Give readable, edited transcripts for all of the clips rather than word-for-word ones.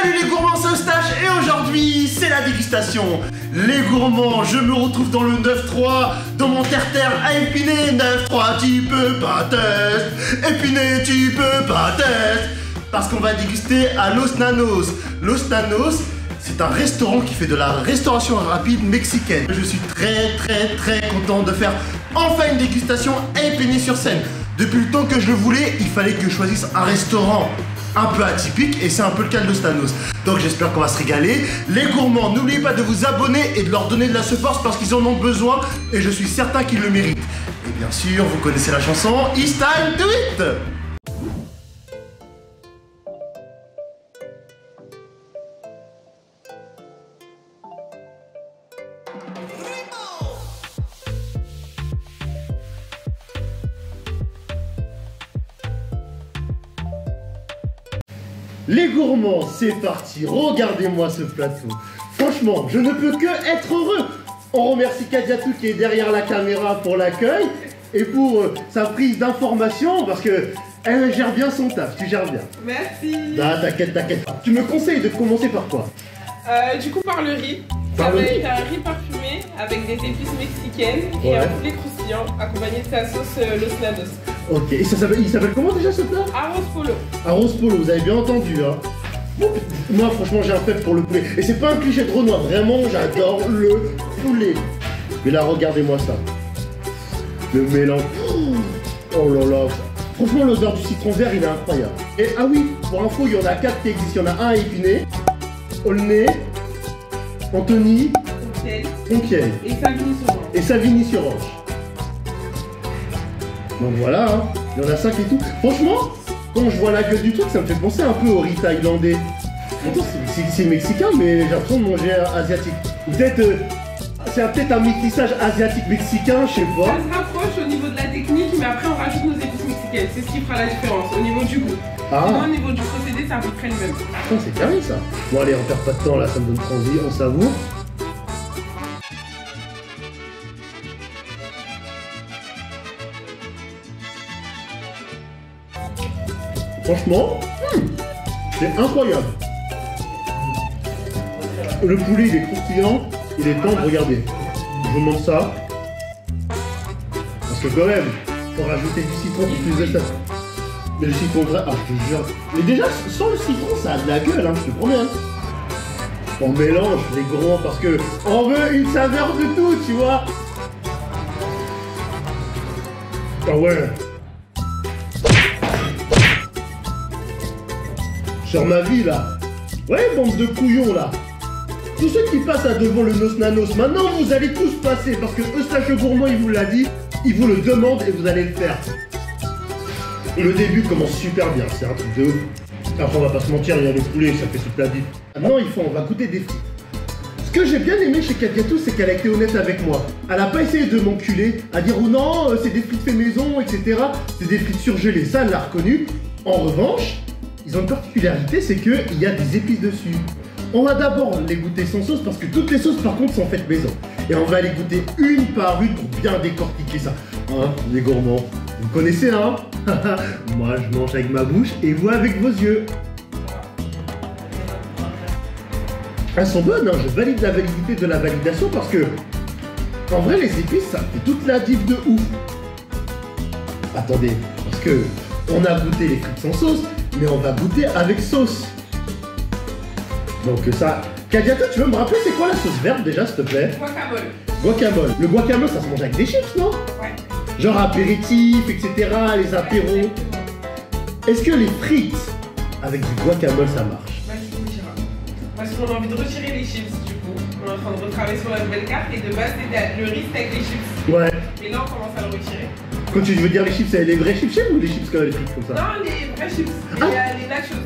Salut les gourmands, c'est Eustache et aujourd'hui c'est la dégustation. Les gourmands, je me retrouve dans le 9-3, dans mon terre-terre à Épinay. 9-3, tu peux pas test. Épinay, tu peux pas test. Parce qu'on va déguster à Los Nanos. Los Nanos, c'est un restaurant qui fait de la restauration rapide mexicaine. Je suis très content de faire enfin une dégustation à Épinay-sur-Seine. Depuis le temps que je le voulais, il fallait que je choisisse un restaurant un peu atypique et c'est un peu le cas de Los Nanos. Donc j'espère qu'on va se régaler. Les gourmands, n'oubliez pas de vous abonner et de leur donner de la support parce qu'ils en ont besoin et je suis certain qu'ils le méritent. Et bien sûr, vous connaissez la chanson It's time to eat. Les gourmands, c'est parti, regardez-moi ce plateau. Franchement, je ne peux que être heureux. On remercie Kadiatou qui est derrière la caméra pour l'accueil et pour sa prise d'information parce que elle gère bien son taf, tu gères bien. Merci. Ah, t'inquiète. Tu me conseilles de commencer par quoi? Du coup par le riz. Par Ça le va riz. être un riz parfumé avec des épices mexicaines et Ouais. un poulet croustillant accompagné de sa sauce Los Nanos. Ok, et il s'appelle comment déjà ce plat? Arroz polo. Arroz polo, vous avez bien entendu hein. Moi franchement j'ai un fait pour le poulet. Et c'est pas un cliché de Renoir, vraiment j'adore le poulet. Mais là regardez-moi ça. Le mélange. Oh là là. Franchement l'odeur du citron vert il est incroyable. Et ah oui, pour info il y en a 4 qui existent. Il y en a un à Épinay, Aulnay, Antony, Compiègne Et Savigny-sur-Orge. et Savigny-sur-Orge. Donc voilà, hein. Il y en a 5 et tout. Franchement, quand je vois la gueule du truc, ça me fait penser un peu au riz thaïlandais. Pourtant, c'est mexicain, mais j'ai l'impression de manger asiatique. Peut-être, c'est peut-être un métissage asiatique-mexicain, je sais Ça pas. se rapproche au niveau de la technique, mais après on rajoute nos épices mexicaines. C'est ce qui fera la différence au niveau du goût. Ah. Sinon au niveau du procédé, c'est à peu près le même. Putain, c'est carré ça. Bon, allez, on perd pas de temps là, ça me donne trop envie, on savoure. Franchement, c'est incroyable. Le poulet il est croustillant, il est tendre, regardez. Je vous montre ça. Parce que quand même, faut rajouter du citron pour plus de ça. Mais le citron vrai, ah je te jure. Mais déjà, sans le citron, ça a de la gueule, hein, je te promets. Hein. On mélange les gros parce que on veut une saveur de tout, tu vois. Ah ouais. Sur ma vie là. Ouais, bande de couillons là. Tous ceux qui passent à devant le Los Nanos, maintenant vous allez tous passer parce que Eustache le gourmand il vous l'a dit, il vous le demande et vous allez le faire. Et le début commence super bien, c'est un truc de ouf. Après on va pas se mentir, il y a le poulet, ça fait toute la vie. Maintenant on va goûter des frites. Ce que j'ai bien aimé chez Kadiatou, c'est qu'elle a été honnête avec moi. Elle a pas essayé de m'enculer, à dire oh non, c'est des frites fait maison, etc. C'est des frites surgelées, ça elle l'a reconnu. En revanche, ils ont une particularité, c'est qu'il y a des épices dessus. On va d'abord les goûter sans sauce parce que toutes les sauces par contre sont faites maison. Et on va les goûter une par une pour bien décortiquer ça. Hein, les gourmands, vous connaissez hein. Moi je mange avec ma bouche et vous avec vos yeux. Elles sont bonnes, hein, je valide la validité de la validation parce que en vrai les épices ça fait toute la diff de ouf. Attendez, parce que on a goûté les frites sans sauce, mais on va goûter avec sauce. Donc ça... Kadiatou, tu veux me rappeler c'est quoi la sauce verte déjà s'il te plaît? Guacamole. Guacamole. Le guacamole ça se mange avec des chips non? Ouais. Genre apéritif, etc. Les apéros. Est-ce que les frites avec du guacamole ça marche? Vas-y, on dira. Parce qu'on a envie de retirer les chips du coup. On est en train de retravailler sur la nouvelle carte et de base c'était le riz avec les chips. Ouais. Et là on commence à le retirer. Quand tu veux dire les chips, c'est les vrais chips ou les chips comme les frites comme ça? Non, les vrais chips. Ah. Les nachos.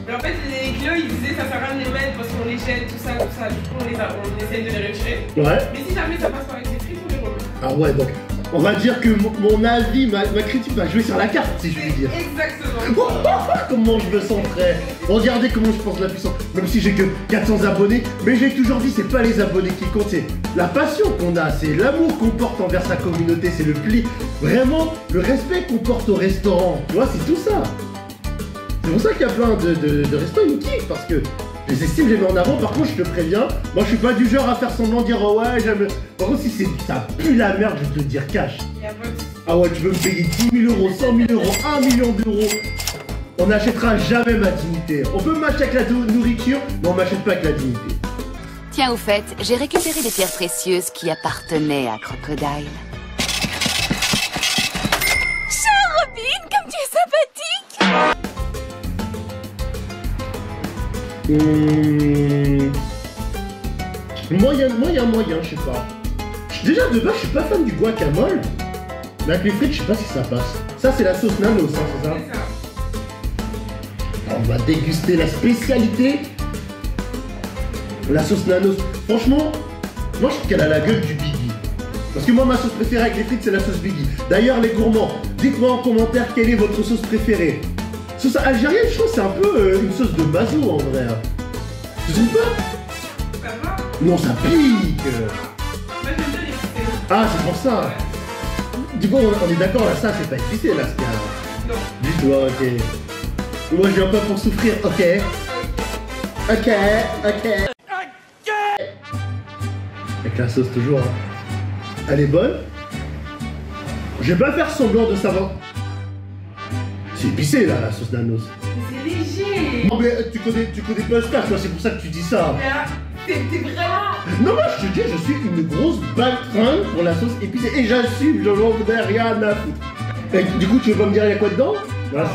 Mais en fait, les clients ils disaient ça sert à rien de les mettre parce qu'on les jette, tout ça. Du coup, on essaye de les retirer. Ouais. Mais si jamais ça passe pas avec les frites, on les remet. Ah ouais, donc on va dire que mon avis, ma critique va jouer sur la carte si je puis dire. Exactement. Comment je me sens prêt. Regardez comment je pense la puissance. Même si j'ai que 400 abonnés, mais j'ai toujours dit c'est pas les abonnés qui comptent, c'est la passion qu'on a, c'est l'amour qu'on porte envers sa communauté, c'est le pli, vraiment le respect qu'on porte au restaurant. Tu vois, c'est tout ça. C'est pour ça qu'il y a plein de restos qui me kiffent parce que les estimes, je les mets en avant. Par contre, je te préviens, moi je suis pas du genre à faire semblant de dire oh ouais, j'aime. Par contre, si ça pue la merde, je vais te le dire cash. Ah ouais, tu veux me payer 10 000 euros, 100 000 euros, 1 million d'euros. On n'achètera jamais ma dignité. On peut m'acheter avec la nourriture, mais on m'achète pas avec la dignité. Tiens, au fait, j'ai récupéré des pierres précieuses qui appartenaient à Crocodile. Cher Robin, comme tu es sympathique. Moyen, je sais pas. Déjà de base, je suis pas fan du guacamole. Mais avec les frites, je sais pas si ça passe. Ça, c'est la sauce nanos, hein, c'est ça? On va déguster la spécialité. La sauce nanos. Franchement, moi je trouve qu'elle a la gueule du Biggie. Parce que moi, ma sauce préférée avec les frites, c'est la sauce Biggie. D'ailleurs, les gourmands, dites-moi en commentaire quelle est votre sauce préférée. Sauce algérienne, je trouve que c'est un peu une sauce de mazo en vrai. Tu trouves pas? Ça va? Non, ça pique. Moi, j'aime bien les frites. Ah, c'est pour ça. Ouais. Du coup, on est d'accord, là, ça, c'est pas épicé, là, ce qu'il y a. Non. Du tout, ok. Moi, je viens pas pour souffrir, ok. Ok. Avec la sauce, toujours, hein. Elle est bonne. Je vais pas faire semblant de savoir. C'est épicé, là, la sauce nanos. Mais c'est léger. Non, mais tu connais pas Star, toi, c'est pour ça que tu dis ça. Mais là, t'es vraiment... Non, moi, je te dis, je suis une grosse baltringue pour la sauce épicée. Et j'assume, je n'en ai rien à foutre. Et du coup, tu veux pas me dire il y a quoi dedans? Voilà,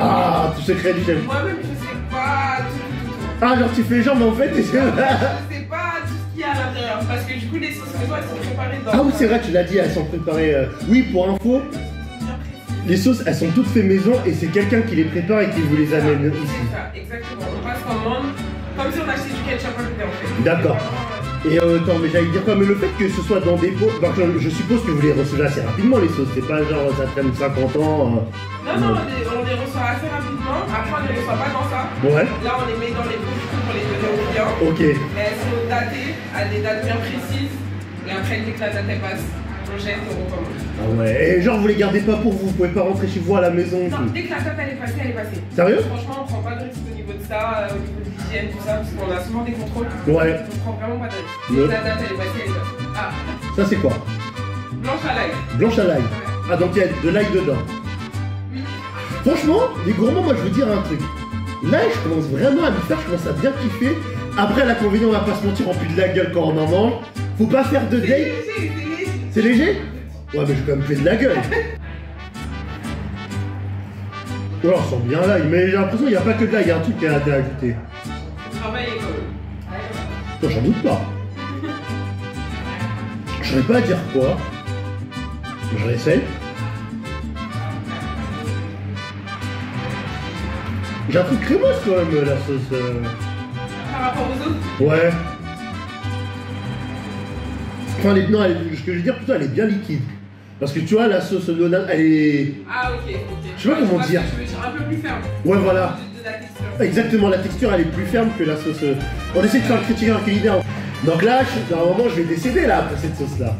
ah, tout secret du chef. Moi-même, je sais pas tout. Ah, genre tu fais genre, mais en fait, Je sais pas tout ce qu'il y a à l'intérieur. Parce que du coup, les sauces maison, elles sont préparées dans... Ah oui, c'est vrai, tu l'as dit, elles sont préparées. Oui, pour info, les sauces, elles sont toutes faites maison et c'est quelqu'un qui les prépare et qui vous les amène ici. C'est ça, exactement. On passe commande comme si on achetait du ketchup à côté en fait. D'accord. Et attends, mais j'allais dire quoi? Mais le fait que ce soit dans des pots, donc je suppose que vous les recevez assez rapidement les sauces, c'est pas genre ça traîne 50 ans. Non, on les reçoit assez rapidement. Après, on ne les reçoit pas dans ça. Ouais. Là, on les met dans les pots du coup pour les donner aux clients. Ok. Et elles sont datées à des dates bien précises. Et après, dès que la date elle passe, on jette et on recommence. Ah ouais. Et genre vous les gardez pas pour vous pouvez pas rentrer chez vous à la maison. Non, dès que la date elle est passée, elle est passée. Sérieux? Franchement, on prend pas de risque au niveau de ça, au niveau de l'hygiène, tout ça, parce qu'on a souvent des contrôles. Ouais. On prend vraiment pas de risque. Non. La date elle est passée, elle est passée. Ah, Ça c'est quoi? blanche à l'ail. Blanche à l'ail. Ouais. Ah donc il y a de l'ail dedans. Oui. Franchement, les gourmands, moi je veux dire un truc. L'ail, je commence vraiment à me faire, je commence à bien kiffer. Après l'inconvénient, on va pas se mentir, on pue de la gueule quand on en mange. Faut pas faire de date. C'est léger. C'est léger? Ouais, mais je vais quand même puer de la gueule. Ouais, on sent bien l'ail, mais j'ai l'impression qu'il n'y a pas que de l'ail, il y a un truc qui a été ajouté. Travailler quand même. Toi, j'en doute pas. Je saurais pas à dire quoi. Je réessaye. J'ai un truc crémeux quand même, la sauce. Par rapport aux autres. Ouais. Enfin, non, ce que je veux dire plutôt, elle est bien liquide. Parce que tu vois, la sauce Nona, elle est. Ah, ok. Je sais pas comment dire. Je veux dire un peu plus ferme. Ouais, voilà. De la texture. Exactement, la texture, elle est plus ferme que la sauce. On essaie de faire le critique culinaire. Donc là, normalement, je vais décéder là après cette sauce-là.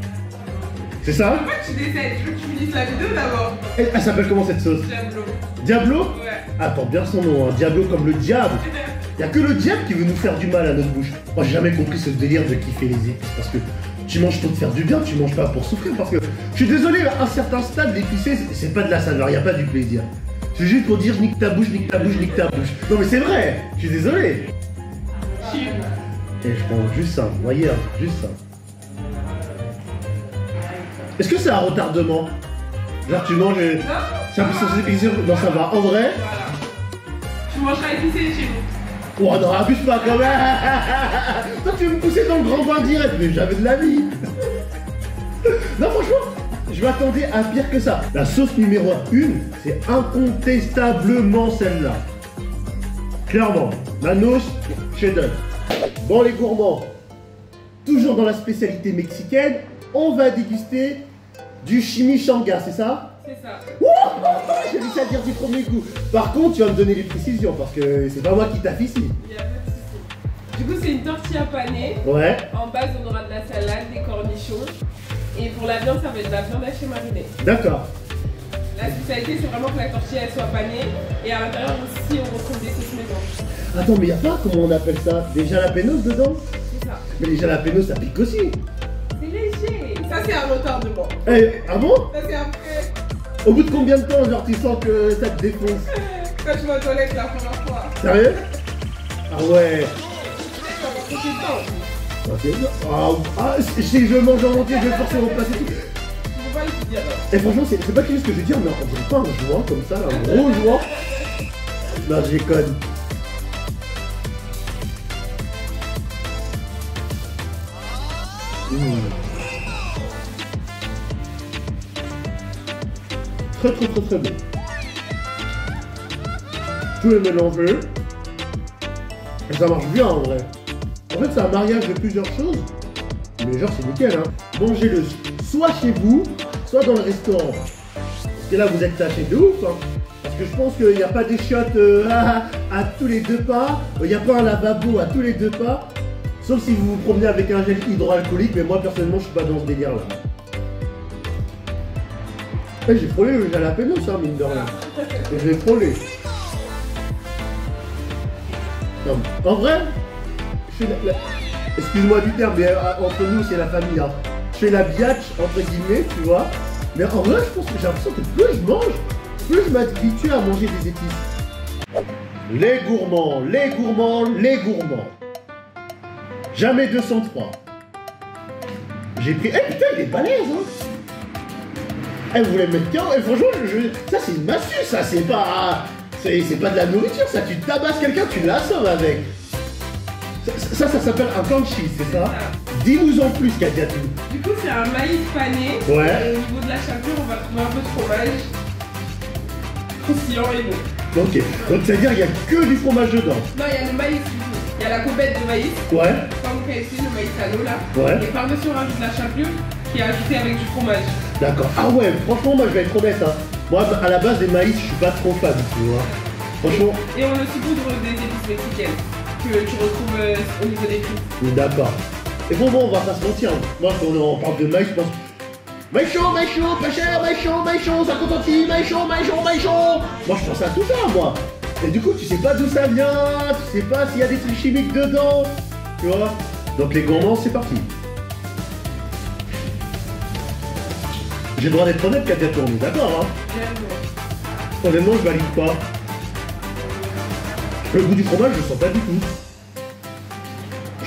C'est ça? Pourquoi tu décèdes? Je veux que tu finisses la vidéo d'abord. Elle s'appelle comment cette sauce? Diablo. Diablo? Ouais. Attends bien son nom, hein. Diablo comme le diable. Y a que le diable qui veut nous faire du mal à notre bouche. Moi, j'ai jamais compris ce délire de kiffer les épices. Parce que tu manges pour te faire du bien, tu manges pas pour souffrir. Parce que je suis désolé, à un certain stade, l'épicé, c'est pas de la saveur, y a pas du plaisir. C'est juste pour dire nique ta bouche, nique ta bouche, nique ta bouche. Non mais c'est vrai, je suis désolé. Chill. Et je prends juste ça, voyez, juste ça. Est-ce que c'est un retardement? Genre tu manges et... Non. C'est un peu sans épicé, non ça va. En vrai? Voilà. Tu mangeras épicé chez nous. Oh non, abuse pas quand même. Toi tu veux me pousser dans le grand bain direct, mais j'avais de la vie. Non franchement, je m'attendais à pire que ça. La sauce numéro 1, c'est incontestablement celle-là. Clairement, Nanos, chef-d'œuvre. Bon les gourmands, toujours dans la spécialité mexicaine, on va déguster du chimichanga, c'est ça? C'est ça. J'ai réussi à dire du premier coup. Par contre, tu vas me donner les précisions parce que c'est pas moi qui taffe ici. Il y a pas de souci. Du coup, c'est une tortilla panée. Ouais. En base, on aura de la salade, des cornichons. Et pour la viande, ça va être de la viande hachée marinée. D'accord. La spécialité, c'est vraiment que la tortilla elle soit panée et à l'intérieur aussi, on retrouve des sauces maison. Attends, mais y a pas, comment on appelle ça? Des jalapenos dedans? C'est ça. Mais les jalapenos, ça pique aussi. C'est léger. Ça, c'est un retardement. Eh, ah bon? Ça, c'est après. Au bout de combien de temps, genre, tu sens que ça te défonce? Quand je vais aux toilettes la première fois. Sérieux? Ah ouais. Ça va prendre du temps. Si je mange en entier, je vais forcément passer tout. Je peux pas le dire. Et franchement, c'est pas quelque chose que je veux dire, mais on dirait pas un joint comme ça, là, un gros joint. Non, je déconne. Très bon. Tout est mélangé. Et ça marche bien en vrai. En fait, c'est un mariage de plusieurs choses. Mais genre, c'est nickel, hein. Mangez-le soit chez vous, soit dans le restaurant. Parce que là, vous êtes tâchés de ouf, hein. Parce que je pense qu'il n'y a pas des chiottes à tous les 2 pas. Il n'y a pas un lavabo à tous les 2 pas. Sauf si vous vous promenez avec un gel hydroalcoolique. Mais moi, personnellement, je suis pas dans ce délire-là. J'ai frôlé le jalapeno, ça, mine de rien. Et je l'ai frôlé. Non, en vrai, excuse-moi du terme, mais entre nous, c'est la famille. Hein. Je fais la biatch, entre guillemets, tu vois. Mais en vrai, je pense que j'ai l'impression que plus je mange, plus je m'habitue à manger des épices. Les gourmands. Jamais 203. J'ai pris... Eh putain, il est balèze, hein. Eh, vous voulez me mettre KO? Et franchement, ça c'est une massue, ça, c'est pas... C'est pas de la nourriture, ça, tu tabasses quelqu'un, tu l'assommes avec. Ça s'appelle un canchi, c'est ça? Dis-nous en plus, Kadiatou. Du coup, c'est un maïs pané. Ouais. Et au niveau de la chapelure, on va trouver un peu de fromage. Croustillant et bon. Ok, donc ça veut dire qu'il n'y a que du fromage dedans? Non, il y a le maïs du coup. Il y a la cobette de maïs. Ouais. Comme vous KFC, le maïs à l'eau là. Ouais. Et par-dessus, on rajoute la chapelure qui est ajoutée avec du fromage. D'accord. Ah ouais, franchement, moi je vais être honnête, hein. Moi, à la base des maïs, je suis pas trop fan, tu vois. Franchement. Et on le saupoudre des épices mexicaines que tu retrouves au niveau des frites. D'accord. Et bon, on va pas se mentir. Moi, quand on parle de maïs, je pense. Maïs chaud, pas cher, maïs chaud, ça contentit, maïs chaud. Moi, je pense à tout ça, moi. Et du coup, tu sais pas d'où ça vient, tu sais pas s'il y a des trucs chimiques dedans, tu vois. Donc, les gourmands, c'est parti. J'ai le droit d'être honnête, Kadiatou, on est d'accord, hein. Honnêtement, je valide pas. Le goût du fromage, je le sens pas du tout.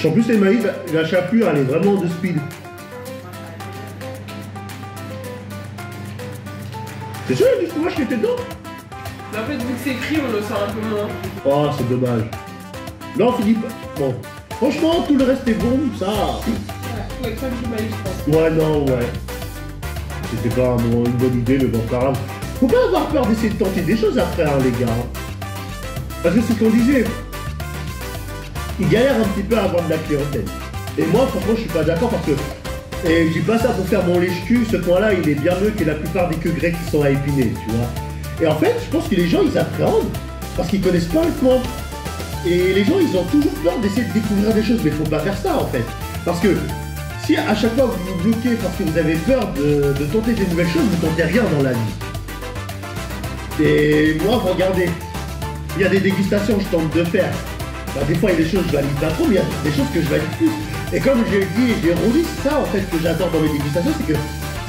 En plus, les maïs, la chapelure, elle est vraiment de speed. C'est sûr, il y a du fromage qui était dedans? Mais en fait, vu que c'est frit, on le sent un peu moins. Oh, c'est dommage. Non, Philippe, bon. Franchement, tout le reste est bon, ça. Ouais, faut être fan du maïs, je pense. Ouais, non, ouais. C'était pas une bonne idée, mais bon, pas grave. Faut pas avoir peur d'essayer de tenter des choses après, hein, les gars. Parce que c'est ce qu'on disait. Ils galèrent un petit peu à avoir de la clientèle. Et moi, franchement, je suis pas d'accord parce que... Et je dis pas ça pour faire mon lèche-cul, ce point-là, il est bien mieux que la plupart des queues grecques qui sont à épiner, tu vois. Et en fait, je pense que les gens, ils appréhendent parce qu'ils connaissent pas le coin. Et les gens, ils ont toujours peur d'essayer de découvrir des choses, mais faut pas faire ça, en fait. Parce que si à chaque fois vous vous bloquez parce que vous avez peur de tenter des nouvelles choses, vous tentez rien dans la vie. Et moi, vous regardez, il y a des dégustations que je tente de faire. Bah, des fois, il y a des choses que je valide pas trop, mais il y a des choses que je valide plus. Et comme je l'ai dit et j'ai redit, c'est ça en fait que j'adore dans mes dégustations, c'est que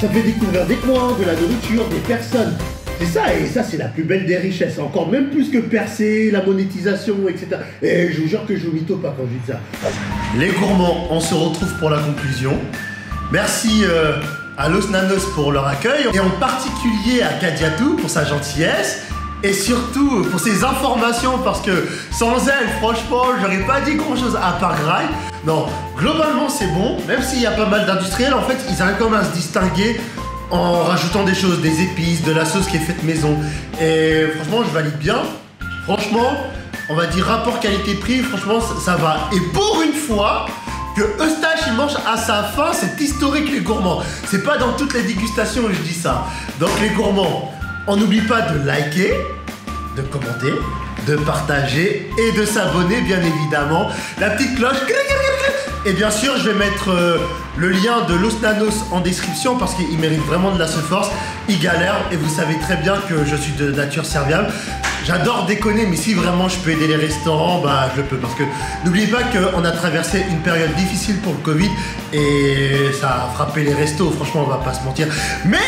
ça fait découvrir des coins, de la nourriture, des personnes. C'est ça, et ça c'est la plus belle des richesses, encore même plus que percer, la monétisation, etc. Et je vous jure que je vous mytho pas quand je dis ça. Les gourmands, on se retrouve pour la conclusion. Merci à Los Nanos pour leur accueil, et en particulier à Kadiatou pour sa gentillesse. Et surtout pour ces informations, parce que sans elle, franchement, j'aurais pas dit grand chose à part graille. Non, globalement c'est bon, même s'il y a pas mal d'industriels, en fait, ils arrivent quand même à se distinguer en rajoutant des choses, des épices, de la sauce qui est faite maison. Et franchement, je valide bien. Franchement, on va dire rapport qualité-prix, franchement, ça va. Et pour une fois, que Eustache il mange à sa faim, c'est historique les gourmands. C'est pas dans toutes les dégustations que je dis ça. Donc les gourmands, on n'oublie pas de liker, de commenter, de partager et de s'abonner bien évidemment. La petite cloche Et bien sûr, je vais mettre le lien de Los Nanos en description parce qu'il mérite vraiment de la force. Il galère et vous savez très bien que je suis de nature serviable. J'adore déconner, mais si vraiment je peux aider les restaurants, bah je le peux. Parce que n'oubliez pas qu'on a traversé une période difficile pour le Covid et ça a frappé les restos, franchement on va pas se mentir. Mais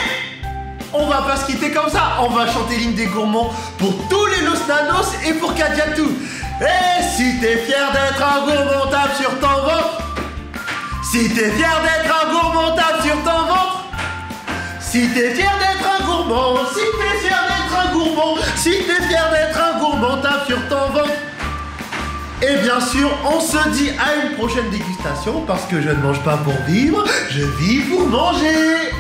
on va pas se quitter comme ça, on va chanter l'hymne des gourmands pour tous les Los Nanos et pour Kadiatou. Et si t'es fier d'être un gourmand, tape sur ton ventre. Si t'es fier d'être un gourmand, tape sur ton ventre. Si t'es fier d'être un gourmand, si t'es fier d'être un gourmand, si t'es fier d'être un gourmand, tape sur ton ventre. Et bien sûr, on se dit à une prochaine dégustation parce que je ne mange pas pour vivre, je vis pour manger.